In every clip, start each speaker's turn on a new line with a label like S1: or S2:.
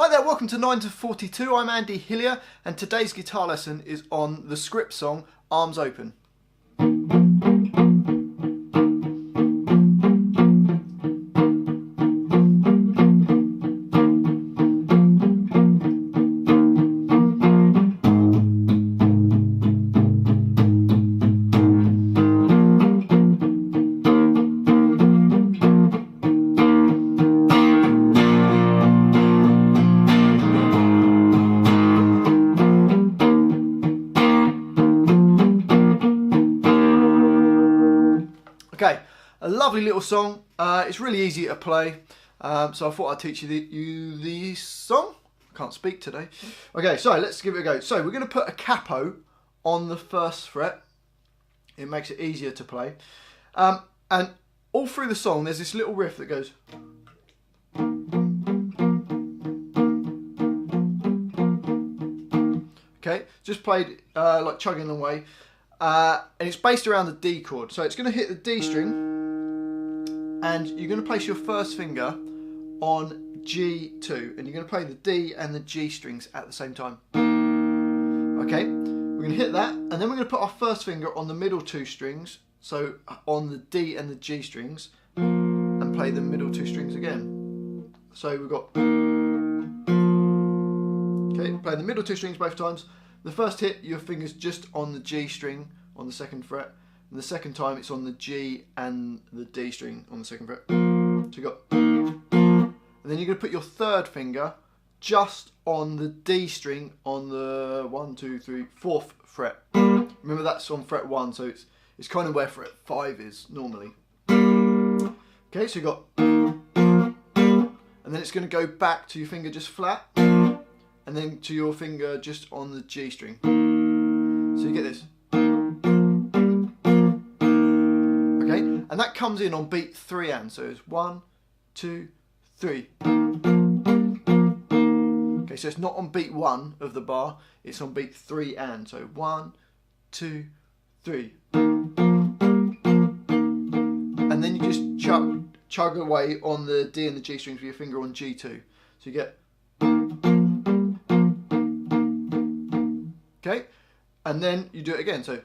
S1: Hi there, welcome to 9 to 42. I'm Andy Hillier and today's guitar lesson is on the script song Arms Open. Okay, a lovely little song. It's really easy to play, so I thought I'd teach you the song. I can't speak today. Okay, so let's give it a go. So we're going to put a capo on the first fret. It makes it easier to play. And all through the song, there's this little riff that goes. Okay, just played like chugging away. And it's based around the D chord. So it's going to hit the D string and you're going to place your first finger on G2 and you're going to play the D and the G strings at the same time. Okay, we're going to hit that and then we're going to put our first finger on the middle two strings, so on the D and the G strings, and play the middle two strings again. So we've got, okay, play the middle two strings both times. The first hit, your finger's just on the G string on the second fret, and the second time it's on the G and the D string on the second fret. So you got, and then you're going to put your third finger just on the D string on the 4th fret. Remember that's on fret 1, so it's kind of where fret 5 is normally. Okay, so you got, and then it's going to go back to your finger just flat, and then to your finger just on the G string. So you get this. Okay, and that comes in on beat 3 and, so it's 1, 2, 3. Okay, so it's not on beat 1 of the bar, it's on beat 3 and, so 1, 2, 3. And then you just chug away on the D and the G strings with your finger on G2. So you get, okay, and then you do it again, so.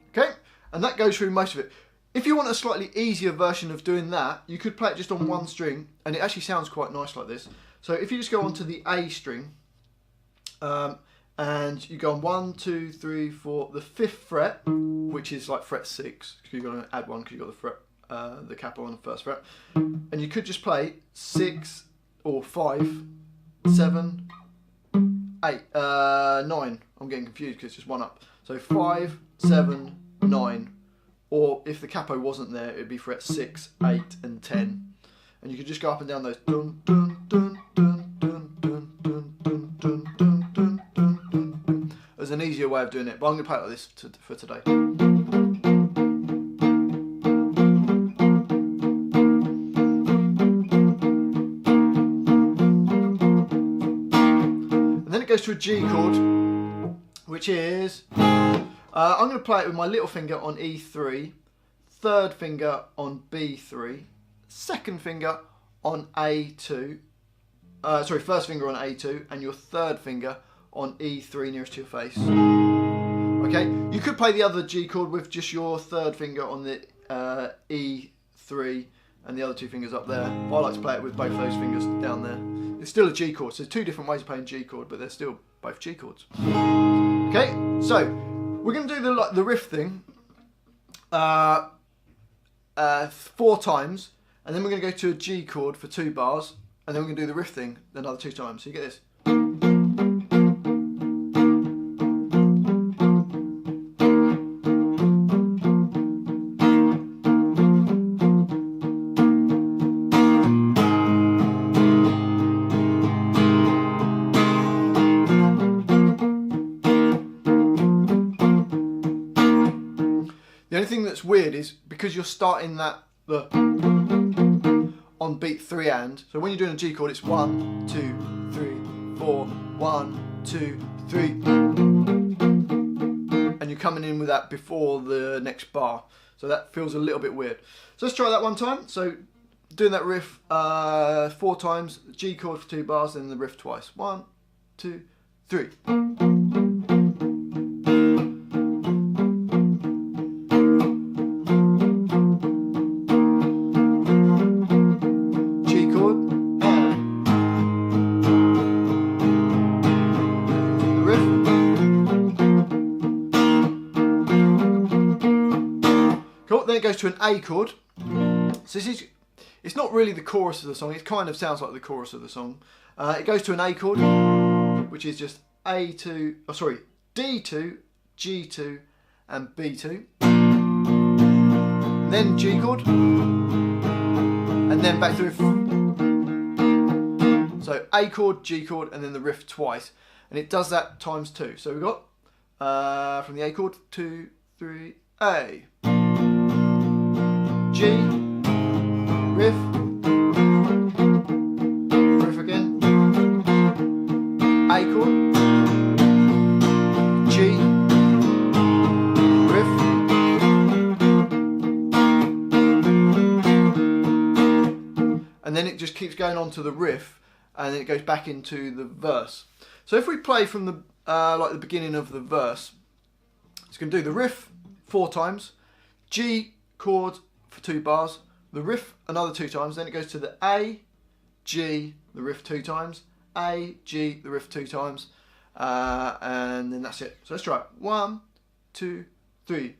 S1: Okay, and that goes through most of it. If you want a slightly easier version of doing that, you could play it just on one string, and it actually sounds quite nice like this. So if you just go onto the A string, and you go on 1, 2, 3, 4, the 5th fret, which is like fret 6, because you've got to add 1 because you've got the fret, the capo on the first fret, and you could just play 6 or 5, 7, 8, 9. I'm getting confused because it's just one up. So 5, 7, 9, or if the capo wasn't there, it'd be fret 6, 8, and 10, and you could just go up and down those. Dun, dun, dun, dun, dun, dun, dun, dun, dun, dun, dun, dun. There's an easier way of doing it, but I'm going to play it like this for today. And then it goes to a G chord, which is, I'm going to play it with my little finger on E3, third finger on B3, second finger on A2, first finger on A2, and your third finger on E3 nearest to your face. Okay, you could play the other G chord with just your third finger on the E3 and the other two fingers up there. But I like to play it with both those fingers down there. It's still a G chord, so there's two different ways of playing G chord, but they're still both G chords. Okay, so we're going to do the riff thing 4 times, and then we're going to go to a G chord for 2 bars, and then we're going to do the riff thing another 2 times. So you get this. The only thing that's weird is because you're starting that on beat 3 and, so when you're doing a G chord it's 1, 2, 3, 4, 1, 2, 3. and you're coming in with that before the next bar. So that feels a little bit weird. So let's try that one time. So doing that riff 4 times, G chord for 2 bars, then the riff twice. 1, 2, 3. G chord, and the riff. Cool, then it goes to an A chord. So this is, it's not really the chorus of the song, it kind of sounds like the chorus of the song. It goes to an A chord, which is just A2, oh sorry, D2, G2 and B2. And then G chord, and then back to riff. So A chord, G chord, and then the riff twice. And it does that times 2. So we've got, from the A chord, 2, 3, A. G, riff, riff again, A chord, G, riff, and then it just keeps going on to the riff, and then it goes back into the verse. So if we play from the like the beginning of the verse, it's going to do the riff 4 times, G chord for 2 bars, the riff another 2 times, then it goes to the A, G, the riff 2 times, A, G, the riff 2 times, and then that's it. So let's try it. 1, 2, 3.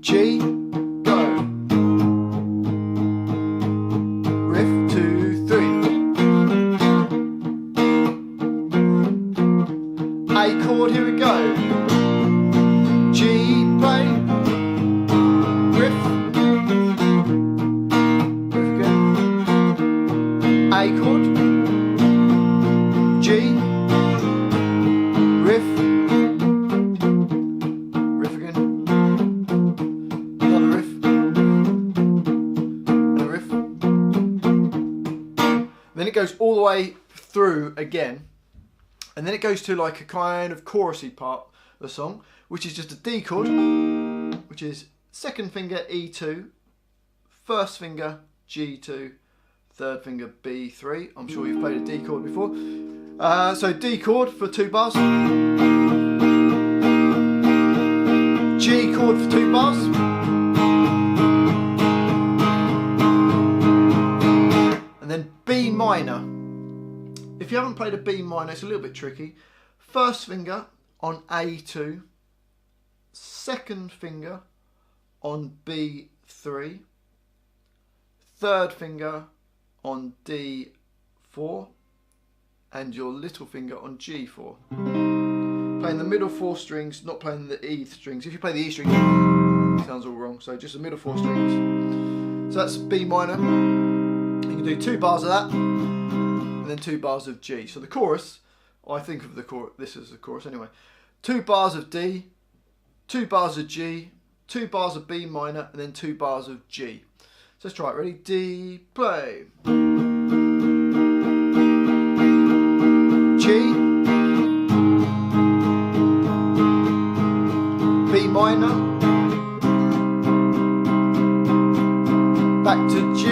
S1: G, go. Riff 2, 3. A chord, here we go. G, play. Riff. Riff again. A chord. G. Riff. Riff again. Another riff. And a riff. Then it goes all the way through again. And then it goes to like a kind of chorusy part of the song, which is just a D chord, which is 2nd finger E2, 1st finger G2, 3rd finger B3. I'm sure you've played a D chord before. So D chord for 2 bars, G chord for 2 bars, and then B minor. If you haven't played a B minor, it's a little bit tricky. 1st finger on A2, 2nd finger on B3, 3rd finger on D4, and your little finger on G4. Playing the middle 4 strings, not playing the E strings. If you play the E strings, it sounds all wrong. So just the middle 4 strings. So that's B minor. You can do 2 bars of that. And then 2 bars of G. So the chorus, I think of the chorus, this is the chorus anyway. 2 bars of D, 2 bars of G, 2 bars of B minor, and then 2 bars of G. So let's try it. Ready? D, play. G, B minor, back to G.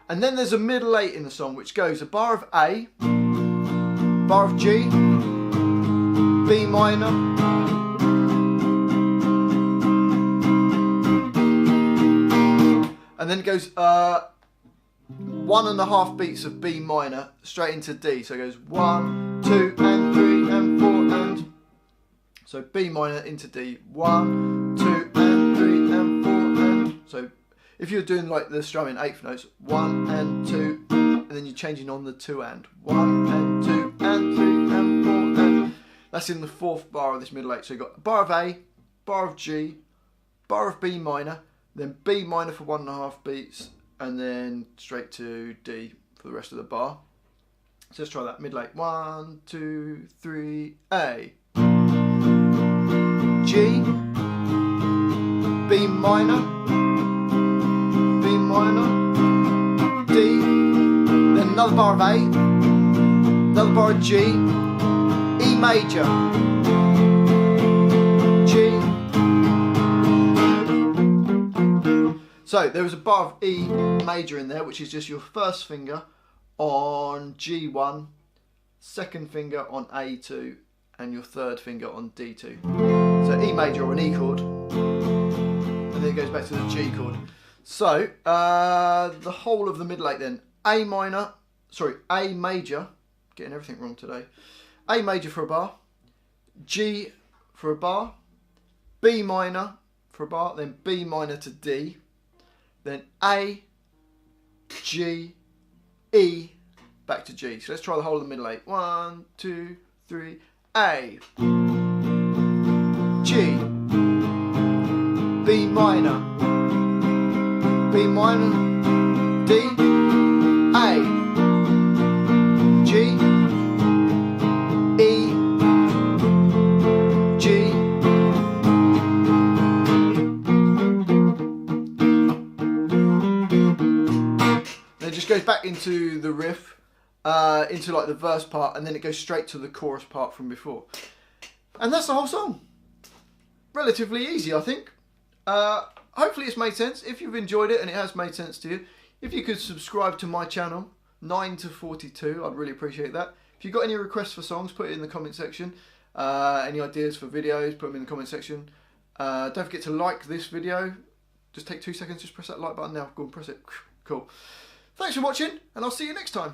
S1: And then there's a middle 8 in the song, which goes a bar of A, bar of G, B minor, and then it goes 1.5 beats of B minor straight into D. So it goes 1, 2, and 3, and 4, and so B minor into D. 1, 2, and 3, and 4, and so. If you're doing like the strumming 8th notes, 1 and 2, and then you're changing on the 2 and 1 and 2 and 3 and 4 and that's in the 4th bar of this middle 8. So you've got a bar of A, bar of G, bar of B minor, then B minor for 1.5 beats, and then straight to D for the rest of the bar. So let's try that middle 8. 1, 2, 3, A, G, B minor, B minor, D, then another bar of A, another bar of G, E major, G. So there was a bar of E major in there, which is just your first finger on G1, second finger on A2, and your third finger on D2. So E major or an E chord, and then it goes back to the G chord. So the whole of the middle eight then, A major, getting everything wrong today, A major for a bar, G for a bar, B minor for a bar, then B minor to D, then A, G, E, back to G. So let's try the whole of the middle eight. 1, 2, 3, A, G, B minor, B minor, D, A, G, E, G. Then it just goes back into the riff, into like the verse part, and then it goes straight to the chorus part from before. And that's the whole song. Relatively easy, I think. Hopefully it's made sense. If you've enjoyed it and it has made sense to you, if you could subscribe to my channel, 9 to 42, I'd really appreciate that. If you've got any requests for songs, put it in the comment section. Any ideas for videos, put them in the comment section. Don't forget to like this video. Just take 2 seconds, just press that like button now. Go and press it. Cool. Thanks for watching, and I'll see you next time.